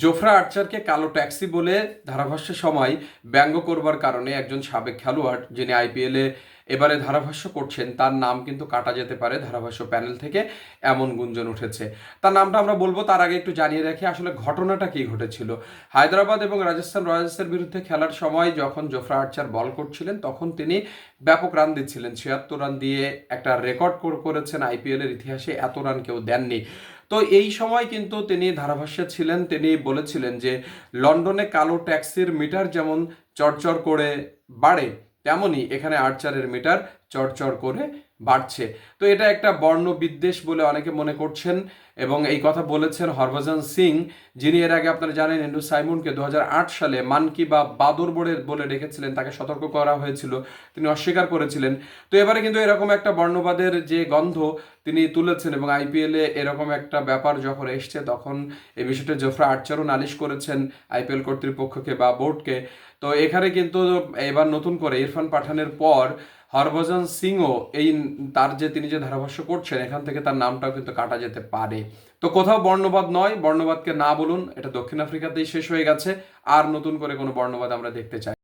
জোফরা আর্চারকে কালো ট্যাক্সি বলে ধারাভাষ্যের সময় ব্যঙ্গ করবার কারণে একজন সাবেক খেলোয়াড় যিনি আইপিএলে এবারে ধারাভাষ্য করছেন তার নাম কিন্তু কাটা যেতে পারে ধারাভাষ্য প্যানেল থেকে, এমন গুঞ্জন উঠেছে। তার নামটা আমরা বলবো, তার আগে একটু জানিয়ে রাখি আসলে ঘটনাটা কি ঘটেছিল। হায়দ্রাবাদ এবং রাজস্থান রয়্যালসের বিরুদ্ধে খেলার সময় যখন জোফরা আর্চার বল করছিলেন তখন তিনি ব্যাপক রান দিচ্ছিলেন, 76 রান দিয়ে একটা রেকর্ড করেছেন, আইপিএলের ইতিহাসে এত রান কেউ দেননি। তো এই সময় কিন্তু তিনি ধারাভাষ্যে ছিলেন, তিনি বলেছিলেন যে লন্ডনে কালো ট্যাক্সির মিটার যেমন চড়চড় করে বাড়ে, তেমনি এখানে আর্চারের মিটার চড়চড় করে বাড়ছে। তো এটা একটা বর্ণ বিদ্বেষ বলে অনেকে মনে করছেন, এবং এই কথা বলেছেন হরভজন সিং, যিনি এর আগে আপনারা জানেন এন্ড্রু সাইমনকে 2008 সালে মানকি বা বাদর বলে রেখেছিলেন, তাকে সতর্ক করা হয়েছিল, তিনি অস্বীকার করেছিলেন। তো এবারে কিন্তু এরকম একটা বর্ণবাদের যে গন্ধ তিনি তুলেছেন, এবং আইপিএলে এরকম একটা ব্যাপার যখন এসছে তখন এই বিষয়টা জোফরা আর্চারও নালিশ করেছেন আইপিএল কর্তৃপক্ষকে বা বোর্ডকে। তো এখানে কিন্তু এবার নতুন করে ইরফান পাঠানের পর হরভজন সিংও এই তার যে তিনি যে ধারাভাষ্য করছেন এখান থেকে তার নামটাও কিন্তু কাটা যেতে পারে। তো কোথাও বর্ণবাদ নয়, বর্ণবাদকে না বলুন, এটা দক্ষিণ আফ্রিকাতেই শেষ হয়ে গেছে, আর নতুন করে কোনো বর্ণবাদ আমরা দেখতে চাই।